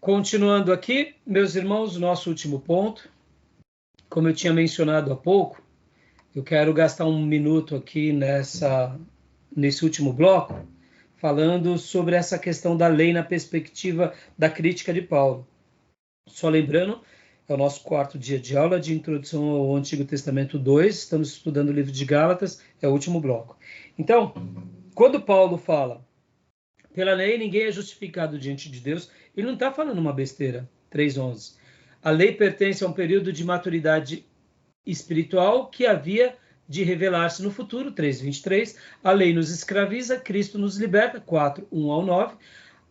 Continuando aqui, meus irmãos, nosso último ponto. Como eu tinha mencionado há pouco, eu quero gastar um minuto aqui nesse último bloco, falando sobre essa questão da lei na perspectiva da crítica de Paulo. Só lembrando, é o nosso quarto dia de aula de introdução ao Antigo Testamento 2, estamos estudando o livro de Gálatas, é o último bloco. Então, quando Paulo fala, pela lei ninguém é justificado diante de Deus, ele não está falando uma besteira, 3:11. A lei pertence a um período de maturidade espiritual que havia de revelar-se no futuro, 3:23. A lei nos escraviza, Cristo nos liberta, 4:1-9.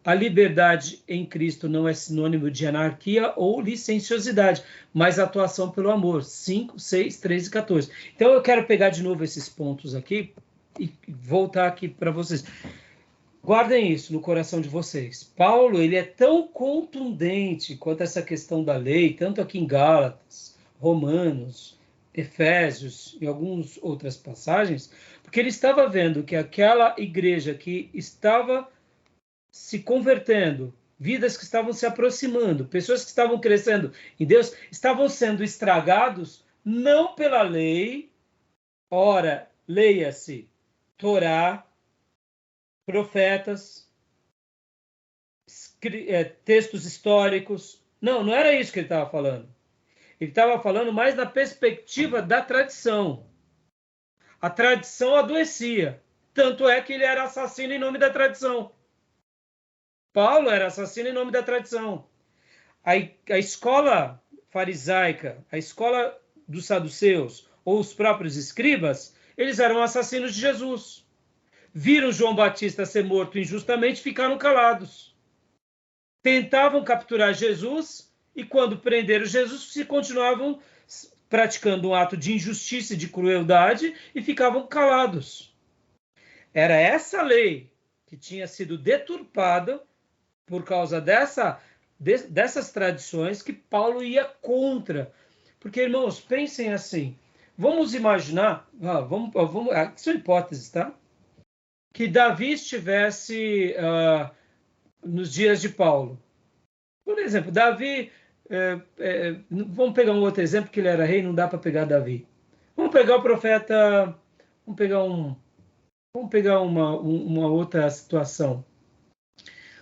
A liberdade em Cristo não é sinônimo de anarquia ou licenciosidade, mas atuação pelo amor, 5, 6, 13 e 14. Então eu quero pegar de novo esses pontos aqui e voltar aqui para vocês. Guardem isso no coração de vocês. Paulo, ele é tão contundente quanto essa questão da lei, tanto aqui em Gálatas, Romanos, Efésios e algumas outras passagens, porque ele estava vendo que aquela igreja que estava se convertendo, vidas que estavam se aproximando, pessoas que estavam crescendo em Deus, estavam sendo estragados não pela lei, ora, leia-se, Torá, profetas, textos históricos. Não era isso que ele estava falando. Ele estava falando mais na perspectiva da tradição. A tradição adoecia. Tanto é que ele era assassino em nome da tradição. Paulo era assassino em nome da tradição. A escola farisaica, a escola dos saduceus, ou os próprios escribas, eles eram assassinos de Jesus. Viram João Batista ser morto injustamente, ficaram calados. Tentavam capturar Jesus e quando prenderam Jesus, se continuavam praticando um ato de injustiça e de crueldade e ficavam calados. Era essa lei que tinha sido deturpada por causa dessas tradições que Paulo ia contra. Porque, irmãos, pensem assim. Vamos imaginar, são hipóteses, tá? Que Davi estivesse nos dias de Paulo. Por exemplo, Davi, vamos pegar um outro exemplo, que ele era rei, não dá para pegar Davi. Vamos pegar o profeta, vamos pegar uma outra situação.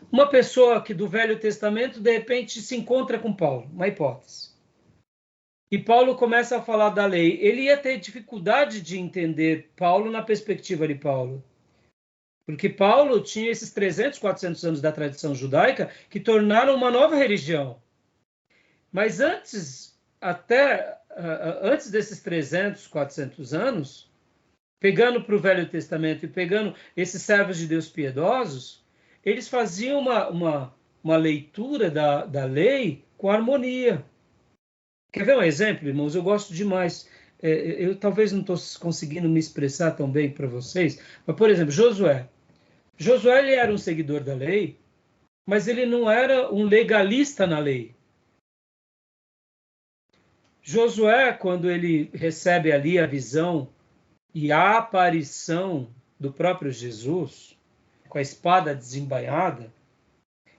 Uma pessoa que do Velho Testamento, de repente, se encontra com Paulo, uma hipótese. E Paulo começa a falar da lei. Ele ia ter dificuldade de entender Paulo na perspectiva de Paulo. Porque Paulo tinha esses 300, 400 anos da tradição judaica que tornaram uma nova religião. Mas antes desses 300, 400 anos, pegando para o Velho Testamento e pegando esses servos de Deus piedosos, eles faziam uma leitura da lei com harmonia. Quer ver um exemplo, irmãos? Eu gosto demais. Eu talvez não estou conseguindo me expressar tão bem para vocês, mas, por exemplo, Josué. Josué ele era um seguidor da lei, mas ele não era um legalista na lei. Josué, quando ele recebe ali a visão e a aparição do próprio Jesus, com a espada desembainhada,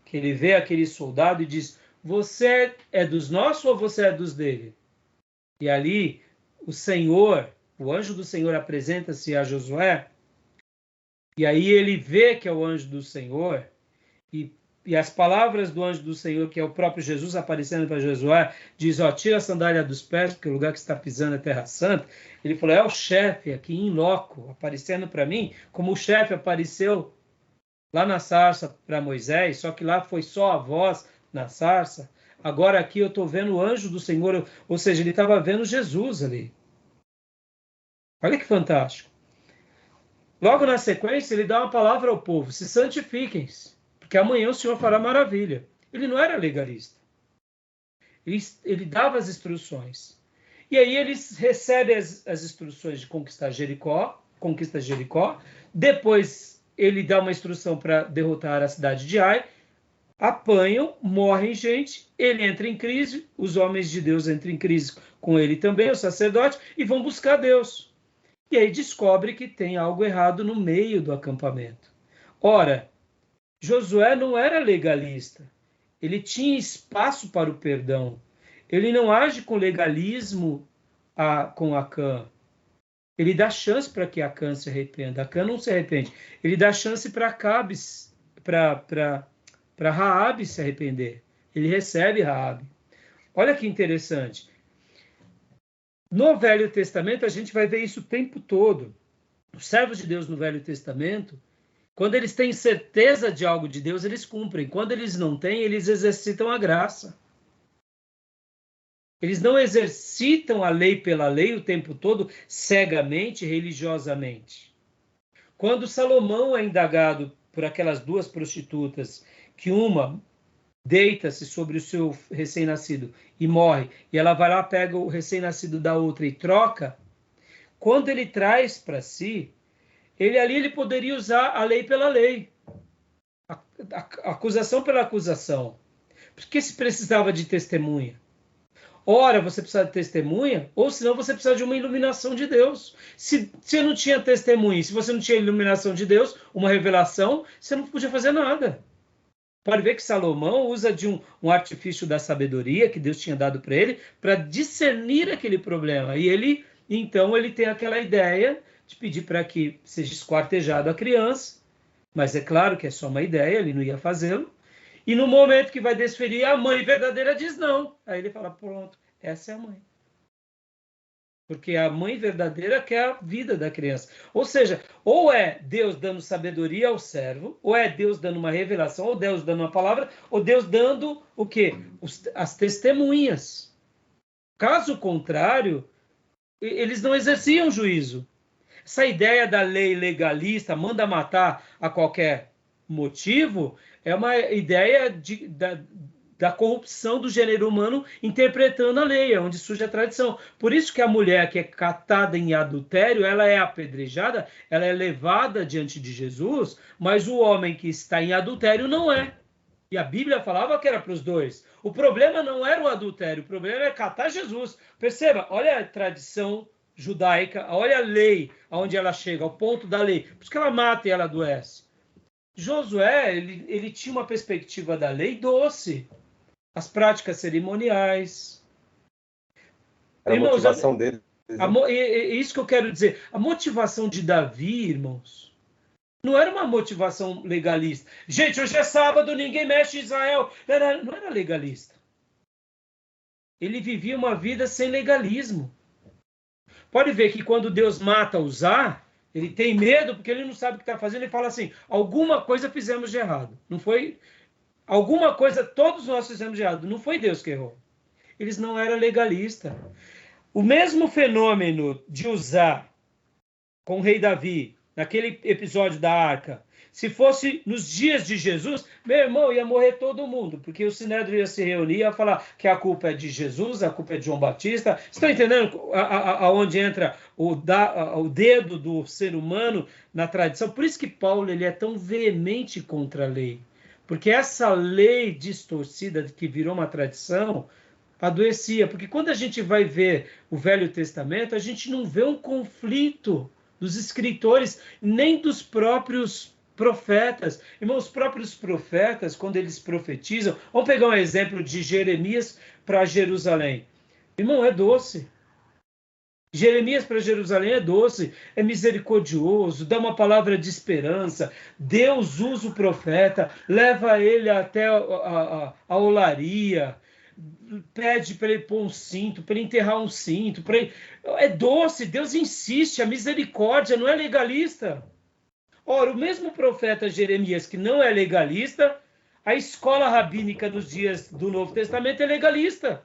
que ele vê aquele soldado e diz, você é dos nossos ou você é dos dele? E ali o Senhor, o anjo do Senhor apresenta-se a Josué, e aí ele vê que é o anjo do Senhor, e as palavras do anjo do Senhor, que é o próprio Jesus aparecendo para Josué, diz, tira a sandália dos pés, porque o lugar que você está pisando é terra santa. Ele falou, é o chefe aqui em loco, aparecendo para mim, como o chefe apareceu lá na sarça para Moisés, só que lá foi só a voz na sarça. Agora aqui eu estou vendo o anjo do Senhor, ou seja, ele estava vendo Jesus ali. Olha que fantástico. Logo na sequência, ele dá uma palavra ao povo, se santifiquem, porque amanhã o Senhor fará maravilha. Ele não era legalista. Ele dava as instruções. E aí eles recebem as instruções de conquistar Jericó, conquista Jericó, depois ele dá uma instrução para derrotar a cidade de Ai, apanham, morrem gente, ele entra em crise, os homens de Deus entram em crise com ele também, o sacerdote, e vão buscar Deus. E aí descobre que tem algo errado no meio do acampamento. Ora, Josué não era legalista. ele tinha espaço para o perdão. Ele não age com legalismo com Acã. Ele dá chance para que Acã se arrependa. Acã não se arrepende. Ele dá chance para Raabe se arrepender. Ele recebe Raabe. Olha que interessante. No Velho Testamento, a gente vai ver isso o tempo todo. Os servos de Deus no Velho Testamento, quando eles têm certeza de algo de Deus, eles cumprem. Quando eles não têm, eles exercitam a graça. Eles não exercitam a lei pela lei o tempo todo, cegamente, religiosamente. Quando Salomão é indagado por aquelas duas prostitutas, que uma deita-se sobre o seu recém-nascido e morre, e ela vai lá, pega o recém-nascido da outra e troca, quando ele traz para si, ele poderia usar a lei pela lei, a acusação pela acusação. Porque se precisava de testemunha? Ora, você precisa de testemunha, ou senão você precisa de uma iluminação de Deus. Se você não tinha testemunha, se você não tinha iluminação de Deus, uma revelação, você não podia fazer nada. Pode ver que Salomão usa de um artifício da sabedoria que Deus tinha dado para ele, para discernir aquele problema. E então ele tem aquela ideia de pedir para que seja esquartejado a criança, mas é claro que é só uma ideia, ele não ia fazê-lo. E no momento que vai desferir, a mãe verdadeira diz não. Aí ele fala, pronto, essa é a mãe. Porque a mãe verdadeira quer a vida da criança. Ou seja, ou é Deus dando sabedoria ao servo, ou é Deus dando uma revelação, ou Deus dando uma palavra, ou Deus dando o quê? As testemunhas. Caso contrário, eles não exerciam juízo. Essa ideia da lei legalista, manda matar a qualquer motivo, é uma ideia da corrupção do gênero humano interpretando a lei, é onde surge a tradição. Por isso que a mulher que é catada em adultério, ela é apedrejada, ela é levada diante de Jesus, mas o homem que está em adultério não é. E a Bíblia falava que era para os dois. O problema não era o adultério, o problema é catar Jesus. Perceba, olha a tradição judaica, olha a lei, aonde ela chega, ao ponto da lei. Por isso que ela mata e ela adoece. Josué, ele tinha uma perspectiva da lei doce. As práticas cerimoniais. Era a motivação dele. Isso que eu quero dizer. A motivação de Davi, irmãos, não era uma motivação legalista. Gente, hoje é sábado, ninguém mexe em Israel. Não era legalista. Ele vivia uma vida sem legalismo. Pode ver que quando Deus mata Uzá, ele tem medo porque ele não sabe o que está fazendo. Ele fala assim, alguma coisa fizemos de errado. Não foi... Alguma coisa todos nós fizemos de errado. Não foi Deus que errou. Eles não eram legalistas. O mesmo fenômeno de Uzá com o rei Davi, naquele episódio da arca, se fosse nos dias de Jesus, meu irmão, ia morrer todo mundo, porque o Sinédrio ia se reunir e ia falar que a culpa é de Jesus, a culpa é de João Batista. Vocês estão entendendo aonde entra o dedo do ser humano na tradição? Por isso que Paulo ele é tão veemente contra a lei. Porque essa lei distorcida que virou uma tradição adoecia. Porque quando a gente vai ver o Velho Testamento, a gente não vê um conflito dos escritores, nem dos próprios profetas. Irmãos, os próprios profetas, quando eles profetizam, vamos pegar um exemplo de Jeremias para Jerusalém. Irmão, é doce. Jeremias para Jerusalém é doce, é misericordioso, dá uma palavra de esperança. Deus usa o profeta, leva ele até a olaria, pede para ele pôr um cinto, para ele enterrar um cinto. É doce, Deus insiste, a misericórdia não é legalista. Ora, o mesmo profeta Jeremias, que não é legalista, a escola rabínica nos dias do Novo Testamento é legalista.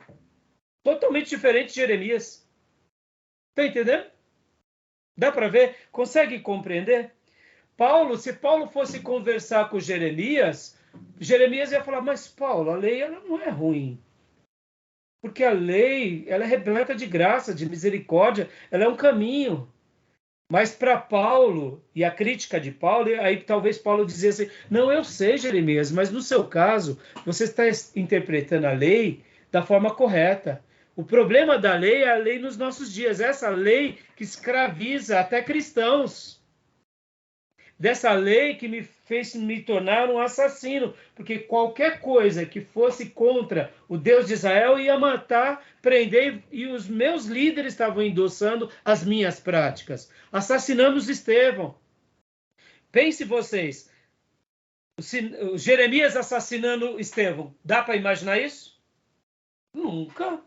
Totalmente diferente de Jeremias. Está entendendo? Dá para ver? Consegue compreender? Se Paulo fosse conversar com Jeremias ia falar, mas Paulo, a lei ela não é ruim. Porque a lei ela é repleta de graça, de misericórdia, ela é um caminho. Mas para Paulo, e a crítica de Paulo, aí talvez Paulo dizesse, não, eu sei, Jeremias, mas no seu caso, você está interpretando a lei da forma correta. O problema da lei é a lei nos nossos dias, essa lei que escraviza até cristãos. dessa lei que me fez me tornar um assassino, porque qualquer coisa que fosse contra o Deus de Israel ia matar, prender, e os meus líderes estavam endossando as minhas práticas. Assassinamos Estevão. Pense vocês, o Jeremias assassinando Estevão, dá para imaginar isso? Nunca.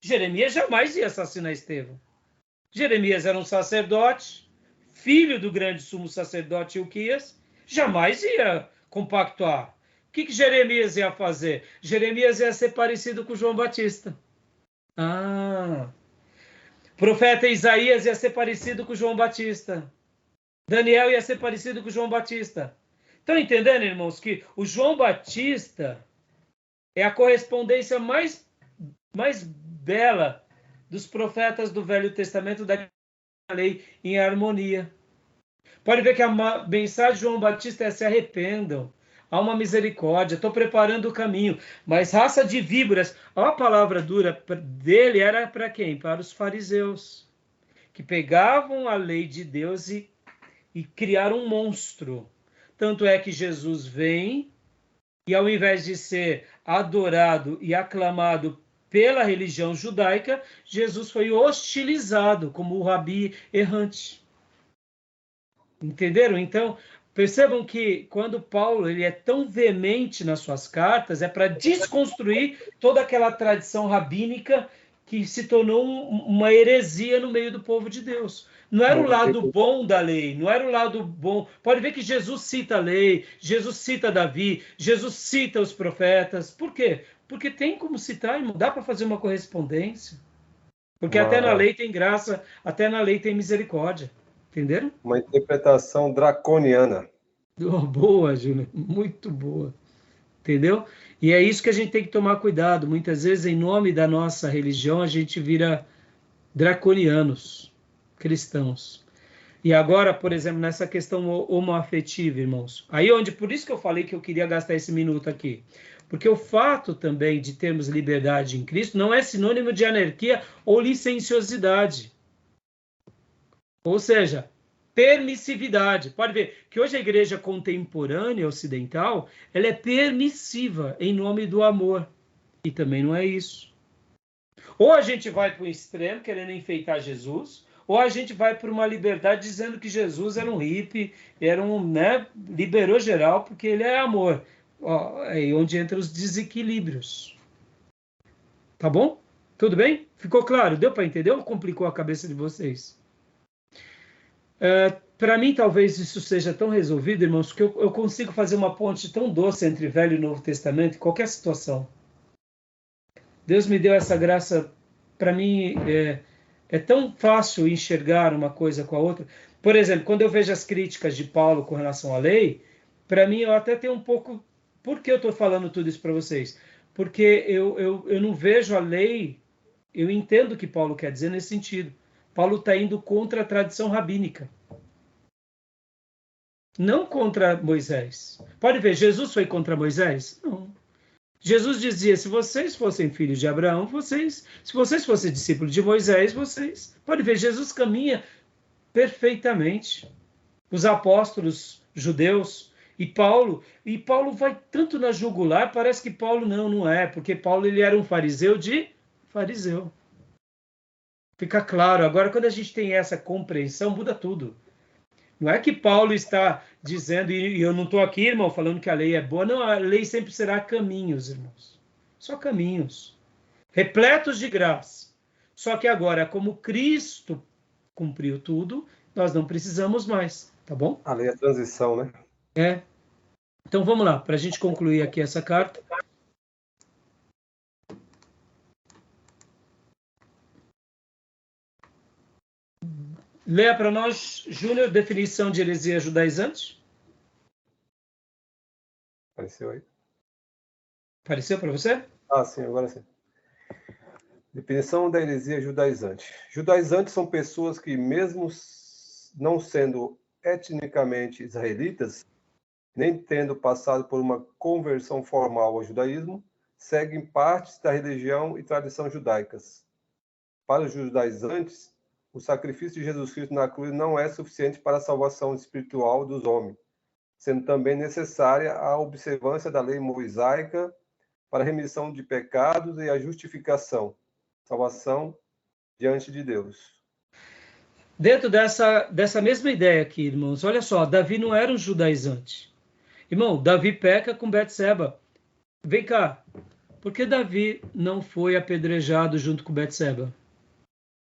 Jeremias jamais ia assassinar Estevão. Jeremias era um sacerdote, filho do grande sumo sacerdote Ilquias, jamais ia compactuar. O que Jeremias ia fazer? Jeremias ia ser parecido com João Batista. Profeta Isaías ia ser parecido com João Batista. Daniel ia ser parecido com João Batista. Estão entendendo, irmãos, que o João Batista é a correspondência mais bela dos profetas do Velho Testamento da lei em harmonia. Pode ver que a mensagem de João Batista é: se arrependam, há uma misericórdia, estou preparando o caminho. Mas raça de víboras, a palavra dura dele era para quem? Para os fariseus, que pegavam a lei de Deus e criaram um monstro. Tanto é que Jesus vem e, ao invés de ser adorado e aclamado pela religião judaica, Jesus foi hostilizado como o rabi errante. Entenderam? Então, percebam que quando Paulo ele é tão veemente nas suas cartas, é para desconstruir toda aquela tradição rabínica que se tornou uma heresia no meio do povo de Deus. Não era o lado bom da lei, não era o lado bom. Pode ver que Jesus cita a lei, Jesus cita Davi, Jesus cita os profetas. Por quê? Porque tem como citar, irmão, dá para fazer uma correspondência. Porque até na lei tem graça, até na lei tem misericórdia. Entenderam? Uma interpretação draconiana. Boa, Júnior, muito boa. Entendeu? E é isso que a gente tem que tomar cuidado. Muitas vezes, em nome da nossa religião, a gente vira draconianos, cristãos. E agora, por exemplo, nessa questão homoafetiva, irmãos, aí onde, por isso que eu falei que eu queria gastar esse minuto aqui, porque o fato também de termos liberdade em Cristo não é sinônimo de anarquia ou licenciosidade. Ou seja, permissividade. Pode ver que hoje a igreja contemporânea ocidental, ela é permissiva em nome do amor. E também não é isso. Ou a gente vai para o extremo, querendo enfeitar Jesus, ou a gente vai para uma liberdade dizendo que Jesus era um hippie, era liberou geral, porque ele é amor. É aí onde entram os desequilíbrios. Tá bom? Tudo bem? Ficou claro? Deu para entender ou complicou a cabeça de vocês? Para mim, talvez isso seja tão resolvido, irmãos, que eu consigo fazer uma ponte tão doce entre Velho e Novo Testamento em qualquer situação. Deus me deu essa graça, para mim, é tão fácil enxergar uma coisa com a outra. Por exemplo, quando eu vejo as críticas de Paulo com relação à lei, para mim eu até tenho um pouco... Por que eu estou falando tudo isso para vocês? Porque eu não vejo a lei, eu entendo o que Paulo quer dizer nesse sentido. Paulo está indo contra a tradição rabínica. Não contra Moisés. Pode ver, Jesus foi contra Moisés? Não. Jesus dizia, se vocês fossem filhos de Abraão, se vocês fossem discípulos de Moisés, vocês... Pode ver, Jesus caminha perfeitamente. Os apóstolos judeus e Paulo vai tanto na jugular, parece que Paulo não é, porque Paulo ele era um fariseu de fariseu. Fica claro, agora quando a gente tem essa compreensão, muda tudo. Não é que Paulo está dizendo, e eu não estou aqui, irmão, falando que a lei é boa. Não, a lei sempre será caminhos, irmãos. Só caminhos. Repletos de graça. Só que agora, como Cristo cumpriu tudo, nós não precisamos mais, tá bom? A lei é transição, né? É. Então vamos lá, para a gente concluir aqui essa carta. Leia para nós, Júnior, definição de heresia judaizante. Apareceu aí? Apareceu para você? Ah, sim, agora sim. Definição da heresia judaizante. Judaizantes são pessoas que, mesmo não sendo etnicamente israelitas, nem tendo passado por uma conversão formal ao judaísmo, seguem partes da religião e tradição judaicas. Para os judaizantes, o sacrifício de Jesus Cristo na cruz não é suficiente para a salvação espiritual dos homens, sendo também necessária a observância da lei mosaica para a remissão de pecados e a justificação, salvação diante de Deus. Dentro dessa mesma ideia aqui, irmãos, olha só, Davi não era um judaizante. Irmão, Davi peca com Betseba. Vem cá, por que Davi não foi apedrejado junto com Betseba?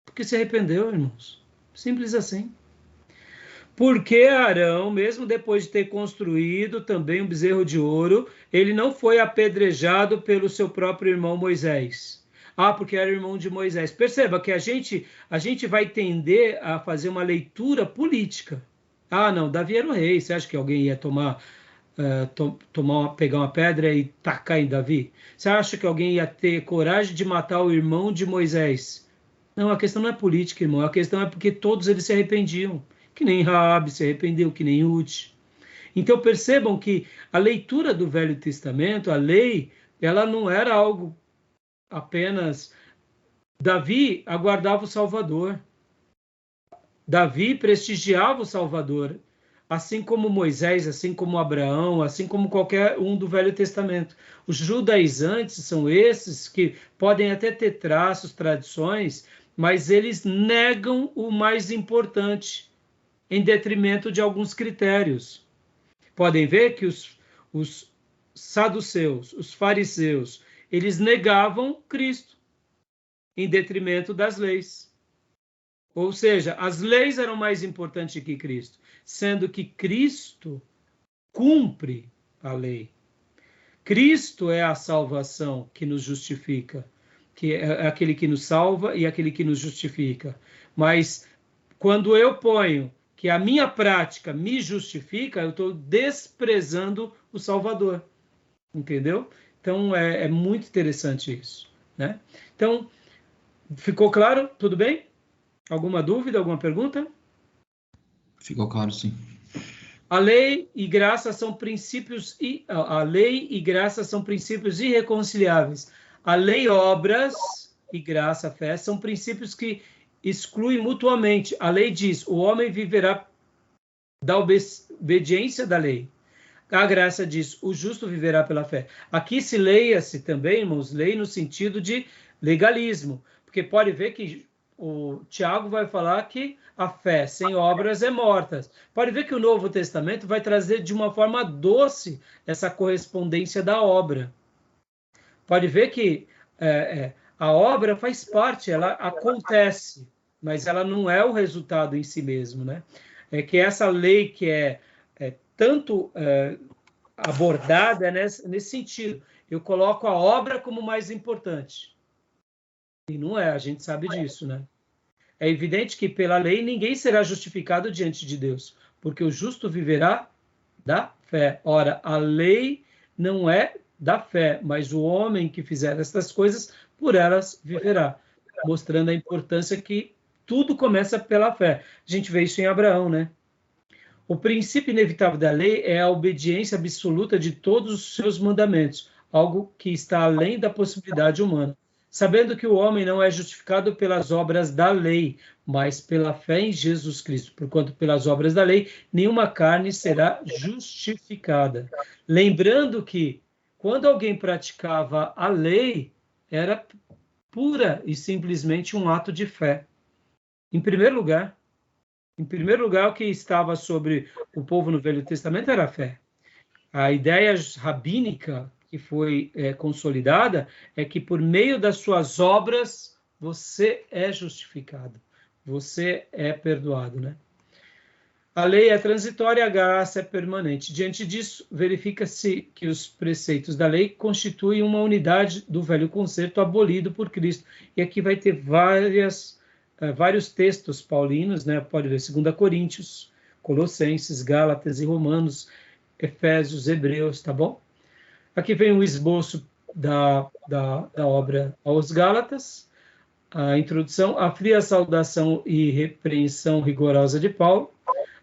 Porque se arrependeu, irmãos. Simples assim. Porque Arão, mesmo depois de ter construído também um bezerro de ouro, ele não foi apedrejado pelo seu próprio irmão Moisés. Ah, porque era irmão de Moisés. Perceba que a gente vai tender a fazer uma leitura política. Ah, não, Davi era o rei. Você acha que alguém ia pegar uma pedra e tacar em Davi? Você acha que alguém ia ter coragem de matar o irmão de Moisés? Não, a questão não é política, irmão. A questão é porque todos eles se arrependiam. Que nem Raabe se arrependeu, que nem Ruth. Então percebam que a leitura do Velho Testamento, a lei, ela não era algo apenas... Davi aguardava o Salvador. Davi prestigiava o Salvador. Assim como Moisés, assim como Abraão, assim como qualquer um do Velho Testamento. Os judaizantes são esses que podem até ter traços, tradições, mas eles negam o mais importante, em detrimento de alguns critérios. Podem ver que os saduceus, os fariseus, eles negavam Cristo, em detrimento das leis. Ou seja, as leis eram mais importantes que Cristo, sendo que Cristo cumpre a lei. Cristo é a salvação que nos justifica, que é aquele que nos salva e aquele que nos justifica. Mas quando eu ponho que a minha prática me justifica, eu estou desprezando o Salvador. Entendeu? Então, é muito interessante isso, né? Então, ficou claro? Tudo bem? Alguma dúvida, alguma pergunta? Ficou claro, sim. A lei e graça são princípios irreconciliáveis. A lei, obras e graça, fé, são princípios que excluem mutuamente. A lei diz: o homem viverá da obediência da lei. A graça diz: o justo viverá pela fé. Aqui se leia-se também, irmãos, lei no sentido de legalismo, porque pode ver que o Tiago vai falar que a fé sem obras é morta. Pode ver que o Novo Testamento vai trazer de uma forma doce essa correspondência da obra. Pode ver que a obra faz parte, ela acontece, mas ela não é o resultado em si mesmo, né? É que essa lei que é tanto abordada nesse sentido, eu coloco a obra como mais importante. E não é, a gente sabe disso, né? É evidente que pela lei ninguém será justificado diante de Deus, porque o justo viverá da fé. Ora, a lei não é da fé, mas o homem que fizer estas coisas, por elas viverá, mostrando a importância que tudo começa pela fé. A gente vê isso em Abraão, né? O princípio inevitável da lei é a obediência absoluta de todos os seus mandamentos, algo que está além da possibilidade humana. Sabendo que o homem não é justificado pelas obras da lei, mas pela fé em Jesus Cristo, porquanto pelas obras da lei nenhuma carne será justificada. Lembrando que quando alguém praticava a lei, era pura e simplesmente um ato de fé. Em primeiro lugar, o que estava sobre o povo no Velho Testamento era a fé. A ideia rabínica que foi consolidada é que por meio das suas obras você é justificado, você é perdoado, né? A lei é transitória, a graça é permanente. Diante disso, verifica-se que os preceitos da lei constituem uma unidade do velho concerto abolido por Cristo. E aqui vai ter vários textos paulinos, né? Pode ver 2 Coríntios, Colossenses, Gálatas e Romanos, Efésios, Hebreus, tá bom? Aqui vem um esboço da obra aos Gálatas, a introdução, a fria saudação e repreensão rigorosa de Paulo,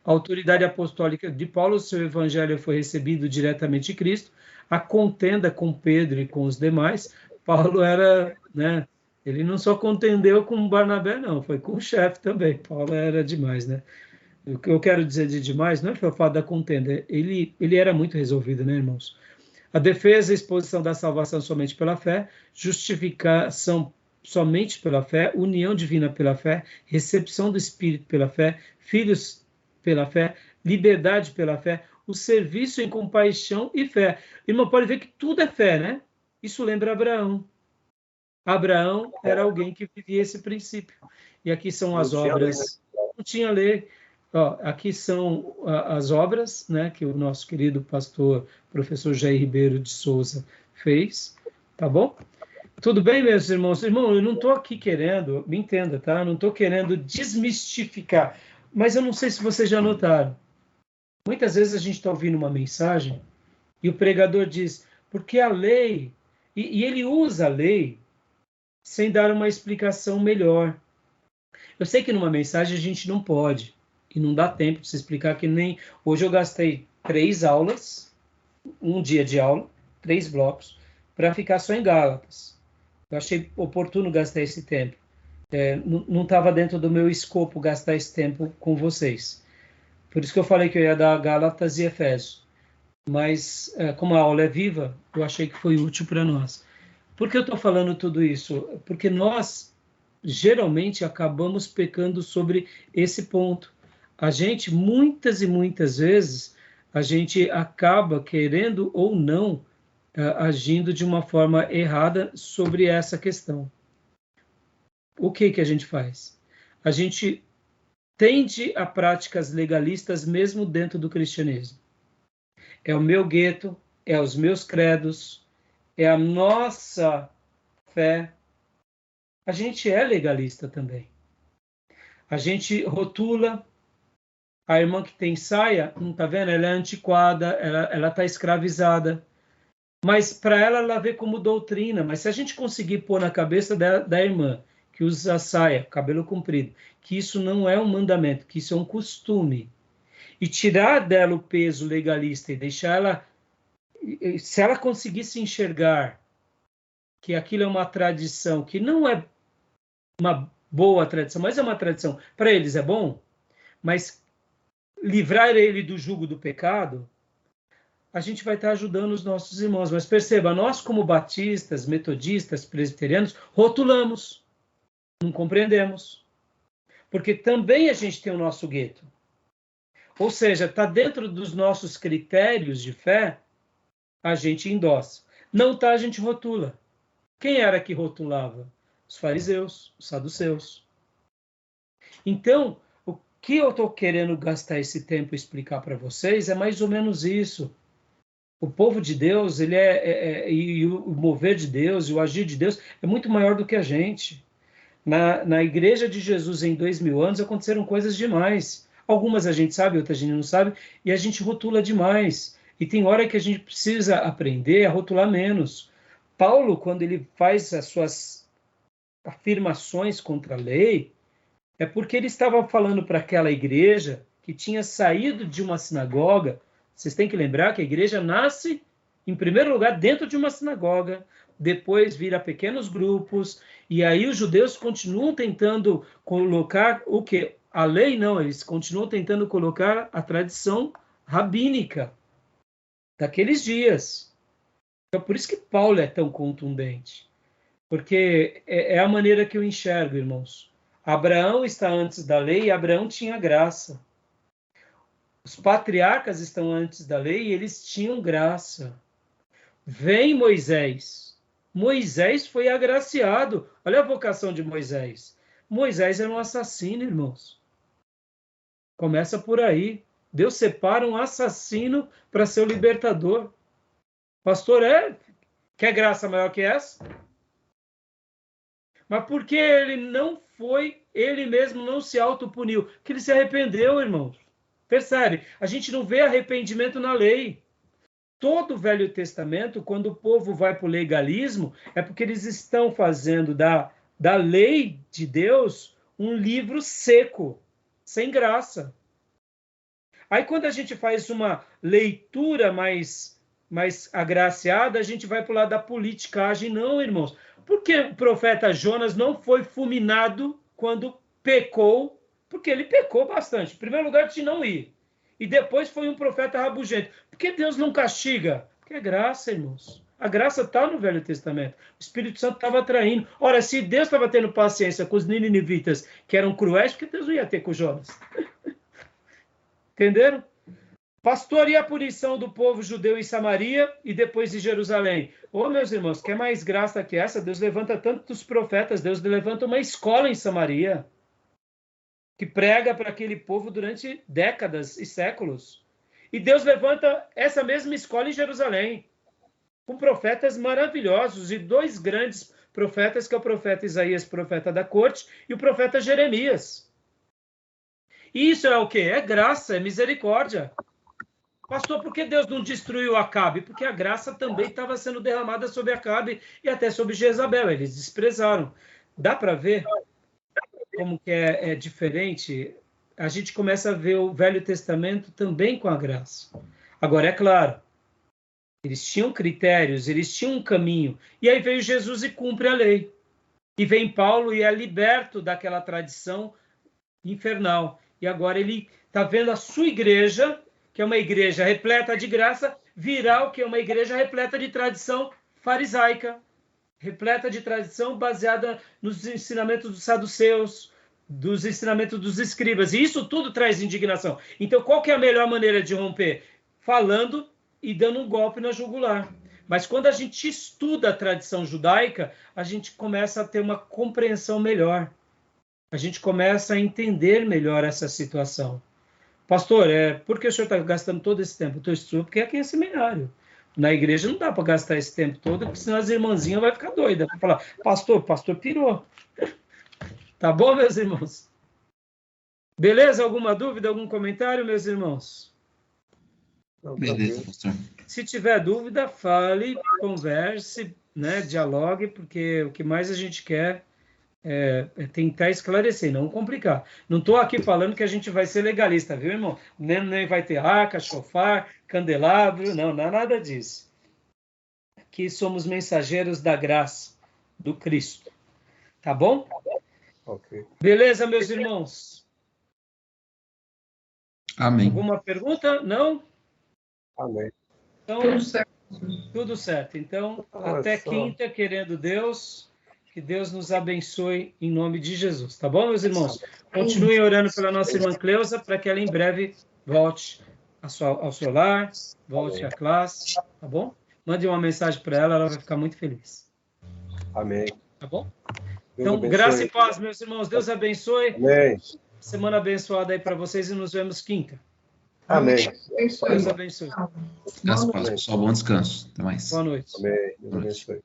a autoridade apostólica de Paulo, seu evangelho foi recebido diretamente de Cristo, a contenda com Pedro e com os demais. Paulo era, né, Ele não só contendeu com Barnabé, não, foi com o chefe também. Paulo era demais, né? O que eu quero dizer de demais não é o fato da contenda, ele era muito resolvido, né, irmãos? A defesa e exposição da salvação somente pela fé, justificação somente pela fé, união divina pela fé, recepção do Espírito pela fé, filhos pela fé, liberdade pela fé, o serviço em compaixão e fé. Irmão, pode ver que tudo é fé, né? Isso lembra Abraão. Abraão era alguém que vivia esse princípio. E aqui são as obras. Não tinha lei. Ó, aqui são as obras, né, que o nosso querido pastor, professor Jair Ribeiro de Souza, fez. Tá bom? Tudo bem, meus irmãos? Irmão, eu não estou aqui querendo, me entenda, tá? Não estou querendo desmistificar. Mas eu não sei se vocês já notaram. Muitas vezes a gente está ouvindo uma mensagem e o pregador diz, porque a lei, e ele usa a lei sem dar uma explicação melhor. Eu sei que numa mensagem a gente não pode, e não dá tempo de se explicar que nem... Hoje eu gastei 3 aulas, um dia de aula, 3 blocos, para ficar só em Gálatas. Eu achei oportuno gastar esse tempo. Não estava dentro do meu escopo gastar esse tempo com vocês. Por isso que eu falei que eu ia dar Gálatas e Efésios. Mas, como a aula é viva, eu achei que foi útil para nós. Por que eu estou falando tudo isso? Porque nós, geralmente, acabamos pecando sobre esse ponto. A gente, muitas e muitas vezes, a gente acaba, querendo ou não, agindo de uma forma errada sobre essa questão. O que a gente faz? A gente tende a práticas legalistas mesmo dentro do cristianismo. É o meu gueto, é os meus credos, é a nossa fé. A gente é legalista também. A gente rotula a irmã que tem saia, não tá vendo? Ela é antiquada, ela tá escravizada. Mas para ela vê como doutrina. Mas se a gente conseguir pôr na cabeça da irmã que usa saia, cabelo comprido, que isso não é um mandamento, que isso é um costume, e tirar dela o peso legalista e deixar ela, se ela conseguisse enxergar que aquilo é uma tradição, que não é uma boa tradição, mas é uma tradição, para eles é bom, mas livrar ele do jugo do pecado, a gente vai estar ajudando os nossos irmãos. Mas perceba, nós como batistas, metodistas, presbiterianos, rotulamos, não compreendemos, porque também a gente tem o nosso gueto. Ou seja, está dentro dos nossos critérios de fé, a gente endossa. Não está, a gente rotula. Quem era que rotulava? Os fariseus, os saduceus. Então, o que eu estou querendo gastar esse tempo e explicar para vocês é mais ou menos isso. O povo de Deus, ele e o mover de Deus, e o agir de Deus é muito maior do que a gente. Na igreja de Jesus em 2000 anos aconteceram coisas demais. Algumas a gente sabe, outras a gente não sabe, e a gente rotula demais. E tem hora que a gente precisa aprender a rotular menos. Paulo, quando ele faz as suas afirmações contra a lei, é porque ele estava falando para aquela igreja que tinha saído de uma sinagoga. Vocês têm que lembrar que a igreja nasce, em primeiro lugar, dentro de uma sinagoga, depois vira pequenos grupos, e aí os judeus continuam tentando colocar o quê? A lei não, eles continuam tentando colocar a tradição rabínica daqueles dias. Então, por isso que Paulo é tão contundente, porque é a maneira que eu enxergo, irmãos. Abraão está antes da lei e Abraão tinha graça. Os patriarcas estão antes da lei e eles tinham graça. Vem Moisés. Moisés foi agraciado. Olha a vocação de Moisés. Moisés era um assassino, irmãos. Começa por aí. Deus separa um assassino para ser o libertador. Pastor, quer graça maior que essa? Mas por que ele não foi, ele mesmo não se autopuniu? Porque ele se arrependeu, irmãos. Percebe? A gente não vê arrependimento na lei. Todo o Velho Testamento, quando o povo vai para o legalismo, é porque eles estão fazendo da lei de Deus um livro seco, sem graça. Aí quando a gente faz uma leitura mais mais agraciada, a gente vai para o lado da politicagem. Não, irmãos. Por que o profeta Jonas não foi fulminado quando pecou? Porque ele pecou bastante. Em primeiro lugar, de não ir. E depois foi um profeta rabugento. Por que Deus não castiga? Porque é graça, irmãos. A graça está no Velho Testamento. O Espírito Santo estava atraindo. Ora, se Deus estava tendo paciência com os ninivitas, que eram cruéis, por que Deus não ia ter com Jonas? Entenderam? Pastor, e a punição do povo judeu em Samaria e depois em Jerusalém? Ô, meus irmãos, quer mais graça que essa? Deus levanta tantos profetas, Deus levanta uma escola em Samaria, que prega para aquele povo durante décadas e séculos. E Deus levanta essa mesma escola em Jerusalém, com profetas maravilhosos, e 2 grandes profetas, que é o profeta Isaías, profeta da corte, e o profeta Jeremias. E isso é o quê? É graça, é misericórdia. Pastor, por que Deus não destruiu Acabe? Porque a graça também estava sendo derramada sobre Acabe e até sobre Jezabel. Eles desprezaram. Dá para ver como que é diferente? A gente começa a ver o Velho Testamento também com a graça. Agora, é claro, eles tinham critérios, eles tinham um caminho. E aí veio Jesus e cumpre a lei. E vem Paulo e é liberto daquela tradição infernal. E agora ele está vendo a sua igreja, que é uma igreja repleta de graça, virar o que é uma igreja repleta de tradição farisaica, repleta de tradição baseada nos ensinamentos dos saduceus, dos ensinamentos dos escribas. E isso tudo traz indignação. Então, qual que é a melhor maneira de romper? Falando e dando um golpe na jugular. Mas quando a gente estuda a tradição judaica, a gente começa a ter uma compreensão melhor. A gente começa a entender melhor essa situação. Pastor, por que o senhor está gastando todo esse tempo? Estou estudando porque aqui é seminário. Na igreja não dá para gastar esse tempo todo, porque senão as irmãzinhas vão ficar doidas. Para falar, pastor pirou. Tá bom, meus irmãos? Beleza? Alguma dúvida, algum comentário, meus irmãos? Beleza, pastor. Se tiver dúvida, fale, converse, né, dialogue, porque o que mais a gente quer é tentar esclarecer, não complicar. Não estou aqui falando que a gente vai ser legalista, viu, irmão? Nem vai ter arca, chofar, candelabro, não é nada disso. Aqui somos mensageiros da graça, do Cristo. Tá bom? Ok. Beleza, meus irmãos? Amém. Alguma pergunta? Não? Amém. Então, tudo certo. Então, até quinta, querendo Deus, que Deus nos abençoe em nome de Jesus. Tá bom, meus irmãos? Continuem orando pela nossa irmã Cleusa, para que ela em breve volte ao seu lar, volte à classe, tá bom? Mande uma mensagem para ela, ela vai ficar muito feliz. Amém. Tá bom? Então, graça e paz, meus irmãos. Deus abençoe. Amém. Semana abençoada aí para vocês e nos vemos quinta. Amém. Deus abençoe. Graças a Deus, pessoal. Bom descanso. Até mais. Boa noite. Amém. Deus abençoe.